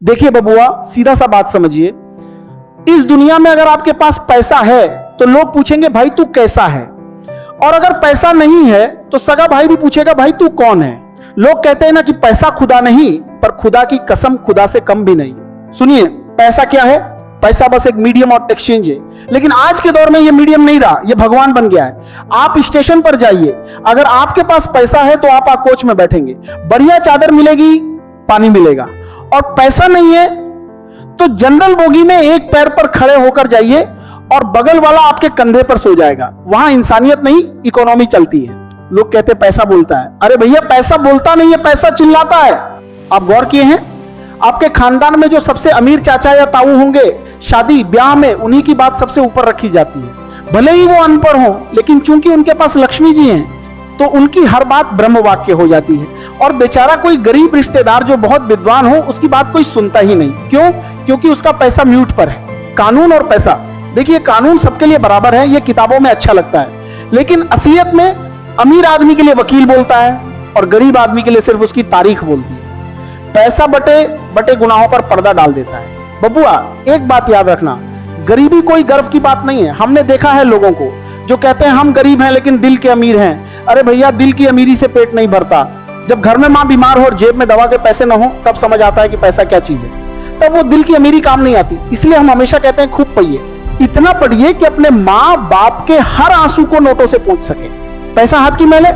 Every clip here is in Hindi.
देखिए बबुआ, सीधा सा बात समझिए। इस दुनिया में अगर आपके पास पैसा है तो लोग पूछेंगे भाई तू कैसा है, और अगर पैसा नहीं है तो सगा भाई भी पूछेगा भाई तू कौन है। लोग कहते हैं ना कि पैसा खुदा नहीं, पर खुदा की कसम खुदा से कम भी नहीं। सुनिए, पैसा क्या है? पैसा बस एक मीडियम ऑफ एक्सचेंज है, लेकिन आज के दौर में ये मीडियम नहीं रहा, ये भगवान बन गया है। आप स्टेशन पर जाइए, अगर आपके पास पैसा है तो आप कोच में बैठेंगे, बढ़िया चादर मिलेगी, पानी मिलेगा। और पैसा नहीं है तो जनरल बोगी में एक पैर पर खड़े होकर जाइए और बगल वाला आपके कंधे पर सो जाएगा। वहां इंसानियत नहीं, इकोनॉमी चलती है। लोग कहते हैं पैसा बोलता है। अरे भैया, पैसा बोलता नहीं है, पैसा चिल्लाता है। आप गौर किए हैं? आपके खानदान में जो सबसे अमीर चाचा या ताऊ होंगे, शादी ब्याह में उन्हीं की बात सबसे ऊपर रखी जाती है। भले ही वो अनपढ़ हो, लेकिन चूंकि उनके पास लक्ष्मी जी हैं तो उनकी हर बात ब्रह्म वाक्य हो जाती है। और बेचारा कोई गरीब रिश्तेदार जो बहुत विद्वान हो, उसकी बात कोई सुनता ही नहीं। क्यों? क्योंकि उसका पैसा म्यूट पर है। कानून और पैसा, देखिए कानून सबके लिए बराबर है, ये किताबों में अच्छा लगता है, लेकिन असलियत में अमीर आदमी के लिए वकील बोलता है और गरीब आदमी के लिए सिर्फ उसकी तारीख बोलती है। पैसा बटे बटे गुनाहों पर पर्दा डाल देता है। बबुआ, एक बात याद रखना, गरीबी कोई गर्व की बात नहीं है। हमने देखा है लोगों को जो कहते हैं हम गरीब हैं लेकिन दिल के अमीर हैं। अरे भैया, दिल की अमीरी से पेट नहीं भरता। जब घर में मां बीमार हो और जेब में दवा के पैसे ना हो, तब समझ आता है कि पैसा क्या चीज है। तब वो दिल की अमीरी काम नहीं आती। इसलिए हम हमेशा कहते हैं खूब पढ़िए, इतना पढ़िए कि अपने माँ बाप के हर आंसू को नोटों से पहुंच सके। पैसा हाथ की मैल है,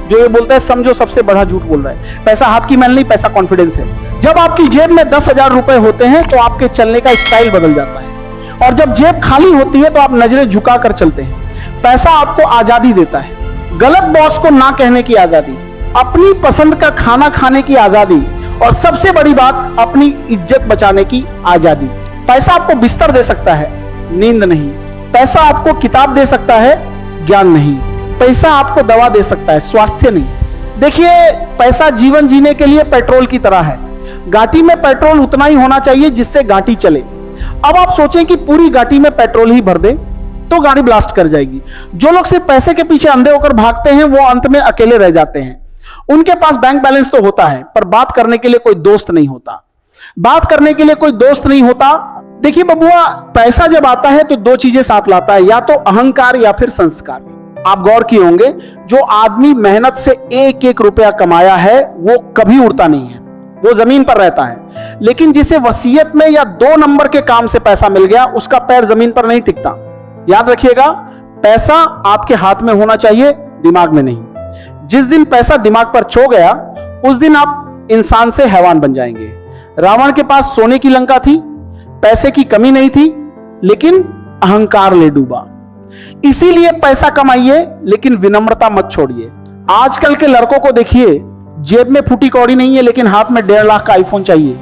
जो ये बोलता है समझो सबसे बड़ा झूठ बोल रहा है। पैसा हाथ की मैल नहीं, पैसा कॉन्फिडेंस है। जब आपकी जेब में 10,000 रुपए होते हैं तो आपके चलने का स्टाइल बदल जाता है, और जब जेब खाली होती है तो आप नजरें झुका कर चलते हैं। पैसा आपको आजादी देता है, गलत बॉस को ना कहने की आजादी, अपनी पसंद का खाना खाने की आजादी, और सबसे बड़ी बात अपनी इज्जत बचाने की आजादी। पैसा आपको बिस्तर दे सकता है, नींद नहीं। पैसा आपको किताब दे सकता है, ज्ञान नहीं। पैसा आपको दवा दे सकता है, स्वास्थ्य नहीं। देखिए, पैसा जीवन जीने के लिए पेट्रोल की तरह है। गाड़ी में पेट्रोल उतना ही होना चाहिए जिससे गाड़ी चले। अब आप सोचें कि पूरी गाड़ी में पेट्रोल ही भर दे तो गाड़ी ब्लास्ट कर जाएगी। जो लोग सिर्फ पैसे के पीछे अंधे होकर भागते हैं वो अंत में अकेले रह जाते हैं। उनके पास बैंक बैलेंस तो होता है, पर बात करने के लिए कोई दोस्त नहीं होता। बात करने के लिए कोई दोस्त नहीं होता। देखिए बबुआ, पैसा जब आता है तो दो चीजें साथ लाता है, या तो अहंकार या फिर संस्कार। आप गौर किए होंगे, जो आदमी मेहनत से एक एक रुपया कमाया है वो कभी उड़ता नहीं है, वो जमीन पर रहता है। लेकिन जिसे वसीयत में या 2 नंबर के काम से पैसा मिल गया, उसका पैर जमीन पर नहीं टिकता। याद रखिएगा, पैसा आपके हाथ में होना चाहिए, दिमाग में नहीं। जिस दिन पैसा दिमाग पर छो गया, उस दिन आप इंसान से हैवान बन जाएंगे। रावण के पास सोने की लंका थी, पैसे की कमी नहीं थी, लेकिन अहंकार ले डूबा। इसीलिए पैसा कमाइए, लेकिन विनम्रता मत छोड़िए। आजकल के लड़कों को देखिए, जेब में फूटी कौड़ी नहीं है लेकिन हाथ में 1.5 लाख का आईफोन चाहिए।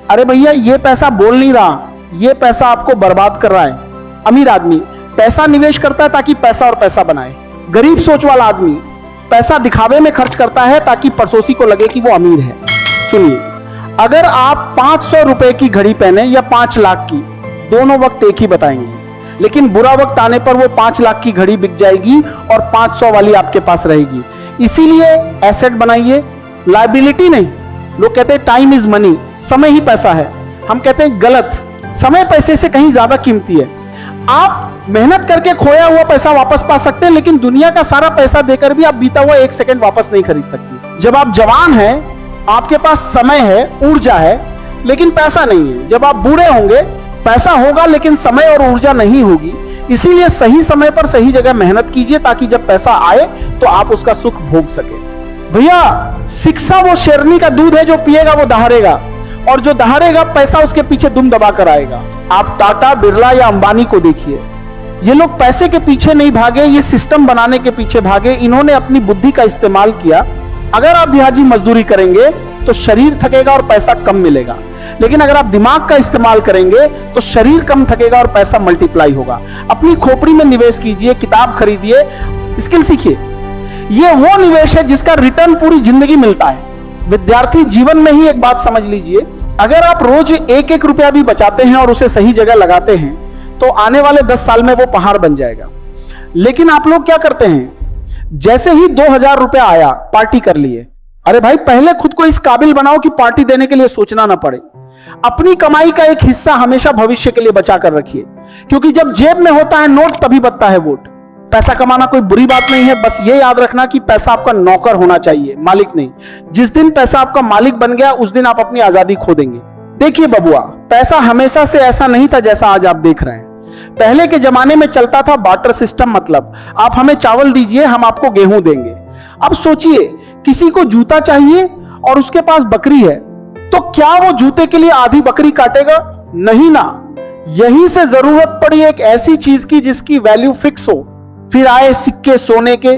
अरे भैया, ये पैसा बोल नहीं रहा, ये पैसा आपको बर्बाद कर रहा है। अमीर आदमी पैसा निवेश करता है ताकि पैसा और पैसा बनाए। गरीब सोच वाला आदमी पैसा दिखावे में खर्च करता है ताकि पड़ोसी को लगे कि वो अमीर है। सुनिए, अगर आप 500 रुपए की घड़ी पहने या 5 लाख की, दोनों वक्त एक ही बताएंगे, लेकिन बुरा वक्त आने पर वो 5 लाख की घड़ी बिक जाएगी और 500 वाली आपके पास रहेगी। इसीलिए एसेट बनाइए, लायबिलिटी नहीं। लोग कहते हैं टाइम इज मनी, समय ही पैसा है। हम कहते हैं गलत, समय पैसे से कहीं ज्यादा कीमती है। आप मेहनत करके खोया हुआ पैसा वापस पा सकते हैं, लेकिन दुनिया का सारा पैसा देकर भी आप बीता हुआ 1 सेकंड वापस नहीं खरीद सकती। जब आप जवान हैं, आपके पास समय है, ऊर्जा है, लेकिन पैसा नहीं है। जब आप बूढ़े होंगे, पैसा होगा लेकिन समय और ऊर्जा नहीं होगी। इसीलिए सही समय पर सही जगह मेहनत कीजिए, ताकि जब पैसा आए तो आप उसका सुख भोग सके। भैया, शिक्षा वो शेरनी का दूध है, जो पिएगा वो दहाड़ेगा, और जो दहाड़ेगा पैसा उसके पीछे दुम दबा कर आएगा। आप टाटा, बिरला या अंबानी को देखिए, ये लोग पैसे के पीछे नहीं भागे, ये सिस्टम बनाने के पीछे भागे। इन्होंने अपनी बुद्धि का इस्तेमाल किया। अगर आप दिहाड़ी मजदूरी करेंगे तो शरीर थकेगा और पैसा कम मिलेगा, लेकिन अगर आप दिमाग का इस्तेमाल करेंगे तो शरीर कम थकेगा और पैसा मल्टीप्लाई होगा। अपनी खोपड़ी में निवेश कीजिए, किताब खरीदिए, स्किल सीखिए। ये वो निवेश है जिसका रिटर्न पूरी जिंदगी मिलता है। विद्यार्थी जीवन में ही एक बात समझ लीजिए, अगर आप रोज 1-1 रुपया भी बचाते हैं और उसे सही जगह लगाते हैं तो आने वाले 10 साल में वो पहाड़ बन जाएगा। लेकिन आप लोग क्या करते हैं, जैसे ही 2000 रुपया आया, पार्टी कर लिए। अरे भाई, पहले खुद को इस काबिल बनाओ कि पार्टी देने के लिए सोचना ना पड़े। अपनी कमाई का एक हिस्सा हमेशा भविष्य के लिए बचा कर रखिए, क्योंकि जब जेब में होता है नोट तभी बनता है वोट। पैसा कमाना कोई बुरी बात नहीं है, बस ये याद रखना कि पैसा आपका नौकर होना चाहिए, मालिक नहीं। जिस दिन पैसा आपका मालिक बन गया उस दिन आप अपनी आजादी खो देंगे। देखिए बबुआ, पैसा हमेशा से ऐसा नहीं था जैसा आज आप देख रहे हैं। पहले के जमाने में चलता था बार्टर सिस्टम, मतलब आप हमें चावल दीजिए हम आपको गेहूं देंगे। अब सोचिए, किसी को जूता चाहिए और उसके पास बकरी है, तो क्या वो जूते के लिए आधी बकरी काटेगा? नहीं ना। यहीं से जरूरत पड़ी एक ऐसी चीज की जिसकी वैल्यू फिक्स हो। फिर आए सिक्के सोने के,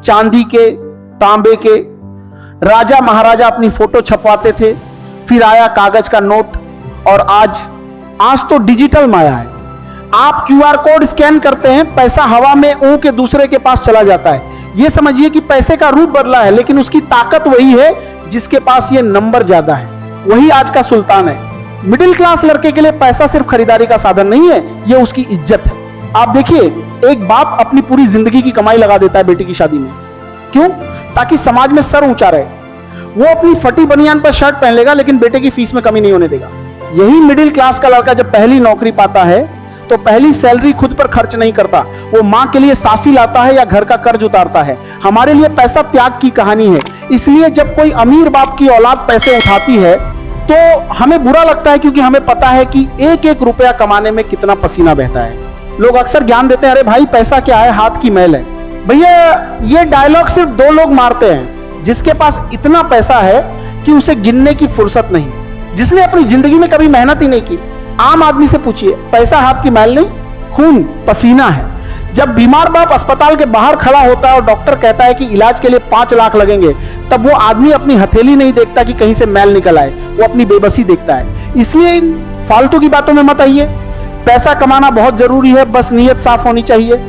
चांदी के, तांबे के। राजा महाराजा अपनी फोटो छपवाते थे। फिर आया कागज का नोट, और आज तो डिजिटल माया है। आप क्यूआर कोड स्कैन करते हैं, पैसा हवा में ऊ के दूसरे के पास चला जाता है। यह समझिए कि पैसे का रूप बदला है, लेकिन उसकी ताकत वही है जिसके पास ये नंबर ज्यादा है, वही आज का सुल्तान है। मिडिल क्लास लड़के के लिए पैसा सिर्फ खरीदारी का साधन नहीं है, यह उसकी इज्जत है। आप देखिए, एक बाप अपनी पूरी जिंदगी की कमाई लगा देता है बेटी की शादी में। क्यों? ताकि समाज में सर ऊंचा रहे। वो अपनी फटी बनियान पर शर्ट पहन लेगा, लेकिन बेटे की फीस में कमी नहीं होने देगा। यही मिडिल क्लास का लड़का जब पहली नौकरी पाता है तो पहली सैलरी खुद पर खर्च नहीं करता, वो मां के लिए सासी लाता है या घर का कर्ज उतारता है। हमारे लिए पैसा त्याग की कहानी है। इसलिए जब कोई अमीर बाप की औलाद पैसे उठाती है तो हमें बुरा लगता है, क्योंकि हमें पता है कि एक एक रुपया कमाने में कितना पसीना बहता है। लोग अक्सर ज्ञान देते हैं, अरे भाई पैसा क्या है, हाथ की मैल है। भैया, ये डायलॉग सिर्फ दो लोग मारते हैं, जिसके पास इतना पैसा है कि उसे गिनने की फुर्सत नहीं, जिसने अपनी जिंदगी में कभी मेहनत ही नहीं की। आम आदमी से पूछिए, पैसा हाथ की मैल नहीं, खून पसीना है। जब बीमार बाप अस्पताल के बाहर खड़ा होता है और डॉक्टर कहता है कि इलाज के लिए 5 लाख लगेंगे, तब वो आदमी अपनी हथेली नहीं देखता कि कहीं से मैल निकल आए, वो अपनी बेबसी देखता है। इसलिए इन फालतू की बातों में मत आइए। पैसा कमाना बहुत जरूरी है, बस नीयत साफ होनी चाहिए।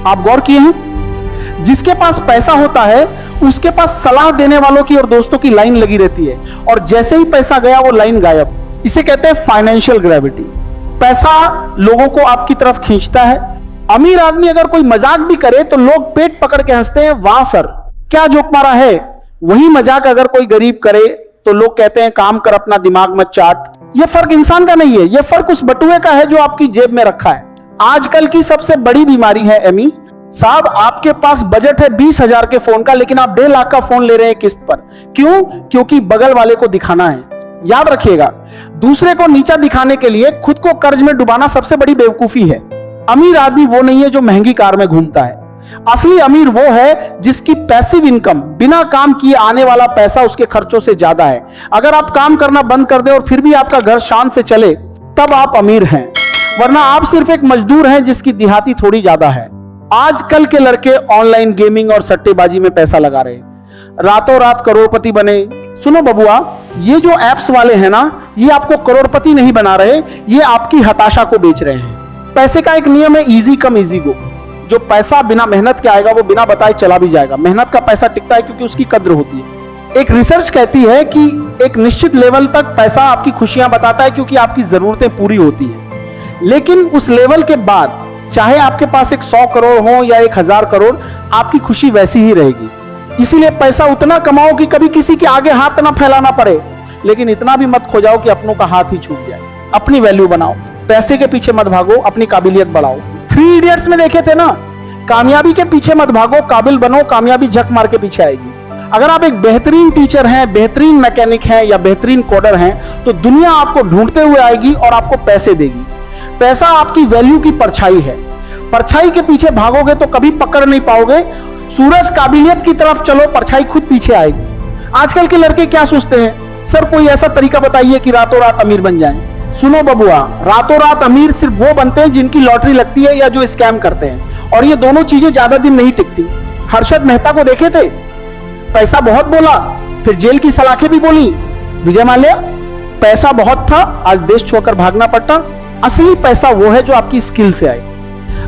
आप गौर किए हैं, जिसके पास पैसा होता है उसके पास सलाह देने वालों की और दोस्तों की लाइन लगी रहती है, और जैसे ही पैसा गया वो लाइन गायब। इसे कहते हैं फाइनेंशियल ग्रेविटी। पैसा लोगों को आपकी तरफ खींचता है। अमीर आदमी अगर कोई मजाक भी करे तो लोग पेट पकड़ के हंसते हैं, वाह सर क्या जोक मारा है। वही मजाक अगर कोई गरीब करे तो लोग कहते हैं, काम कर, अपना दिमाग मत चाट। यह फर्क इंसान का नहीं है, यह फर्क उस बटुए का है जो आपकी जेब में रखा है। आजकल की सबसे बड़ी बीमारी है एमी साहब, आपके पास बजट है 20,000 के फोन का, लेकिन आप 1.5 लाख का फोन ले रहे हैं किस्त पर। क्यों? क्योंकि बगल वाले को दिखाना है। याद रखिएगा, दूसरे को नीचा दिखाने के लिए खुद को कर्ज में डुबाना सबसे बड़ी बेवकूफी है। अमीर आदमी वो नहीं है जो महंगी कार में घूमता है। असली अमीर वो है जिसकी पैसिव इनकम, बिना काम किए आने वाला पैसा उसके खर्चों से ज्यादा है। अगर आप काम करना बंद कर दें और फिर भी आपका घर शान से चले, तब आप अमीर हैं, वरना आप सिर्फ एक मजदूर हैं जिसकी दिहाती थोड़ी ज्यादा है। आजकल के लड़के ऑनलाइन गेमिंग और सट्टेबाजी में पैसा लगा रहे हैं, रातों रात करोड़पति बने। सुनो बबुआ, ये जो एप्स वाले हैं ना, ये आपको करोड़पति नहीं बना रहे, ये आपकी हताशा को बेच रहे हैं। पैसे का एक नियम है, इजी कम इजी गो। जो पैसा बिना मेहनत के आएगा वो बिना बताए चला भी जाएगा। मेहनत का पैसा टिकता है क्योंकि उसकी कद्र होती है। एक रिसर्च कहती है कि एक निश्चित लेवल तक पैसा आपकी खुशियां बताता है क्योंकि आपकी जरूरतें पूरी होती हैं, लेकिन उस लेवल के बाद चाहे आपके पास एक 100 करोड़ हो या 1000 करोड़, आपकी खुशी वैसी ही रहेगी। इसीलिए पैसा उतना कमाओ कि कभी किसी के आगे हाथ ना फैलाना पड़े, लेकिन इतना भी मत खो जाओ कि अपनों का हाथ ही छूट जाए। अपनी वैल्यू बनाओ, पैसे के पीछे मत भागो, अपनी काबिलियत बढ़ाओ। 3 इडियट्स में देखे थे ना, कामयाबी के पीछे मत भागो, काबिल बनो, कामयाबी झक मार के पीछे आएगी। अगर आप एक बेहतरीन टीचर हैं, बेहतरीन मैकेनिक हैं या बेहतरीन कोडर हैं, तो दुनिया आपको ढूंढते हुए आएगी और आपको पैसे देगी। पैसा आपकी वैल्यू की परछाई है। परछाई के पीछे भागोगे तो कभी पकड़ नहीं पाओगे। सूरज काबिलियत की तरफ चलो, परछाई खुद पीछे आएगी। आजकल के लड़के क्या सोचते हैं, सर कोई ऐसा तरीका बताइए कि रातों रात अमीर बन जाएं। सुनो बबुआ, रातों रात अमीर सिर्फ वो बनते हैं जिनकी लॉटरी लगती है या जो स्कैम करते हैं, और ये दोनों चीजें ज्यादा दिन नहीं टिकती। हर्षद मेहता को देखे थे, पैसा बहुत बोला, फिर जेल की सलाखें भी बोली। विजय माल्या, पैसा बहुत था, आज देश छोड़कर भागना पड़ता। असली पैसा वो है जो आपकी स्किल से आए।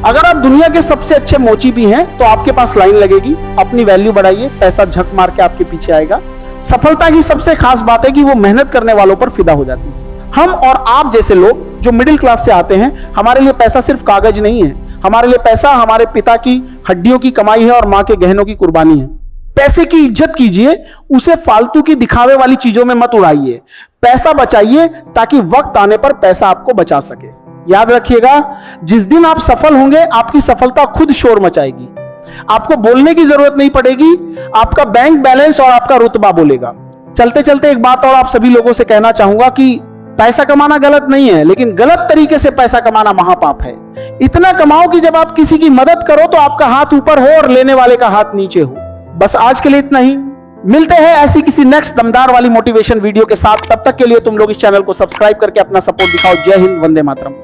अगर आप दुनिया के सबसे अच्छे मोची भी हैं तो आपके पास लाइन लगेगी। अपनी वैल्यू बढ़ाइए, पैसा झक मार के आपके पीछे आएगा। सफलता की सबसे खास बात है कि वो मेहनत करने वालों पर फिदा हो जाती है। हम और आप जैसे लोग जो मिडिल क्लास से आते हैं, हमारे लिए पैसा सिर्फ कागज नहीं है। हमारे लिए पैसा हमारे पिता की हड्डियों की कमाई है और माँ के गहनों की कुर्बानी है। पैसे की इज्जत कीजिए, उसे फालतू की दिखावे वाली चीजों में मत उड़ाइए। पैसा बचाइए ताकि वक्त आने पर पैसा आपको बचा सके। याद रखिएगा, जिस दिन आप सफल होंगे आपकी सफलता खुद शोर मचाएगी। आपको बोलने की जरूरत नहीं पड़ेगी, आपका बैंक बैलेंस और आपका रुतबा बोलेगा। चलते चलते एक बात और आप सभी लोगों से कहना चाहूंगा कि पैसा कमाना गलत नहीं है, लेकिन गलत तरीके से पैसा कमाना महापाप है। इतना कमाओ कि जब आप किसी की मदद करो तो आपका हाथ ऊपर हो और लेने वाले का हाथ नीचे हो। बस आज के लिए इतना ही। मिलते हैं ऐसी किसी नेक्स्ट दमदार वाली मोटिवेशन वीडियो के साथ। तब तक के लिए तुम लोग इस चैनल को सब्सक्राइब करके अपना सपोर्ट दिखाओ। जय हिंद, वंदे मातरम।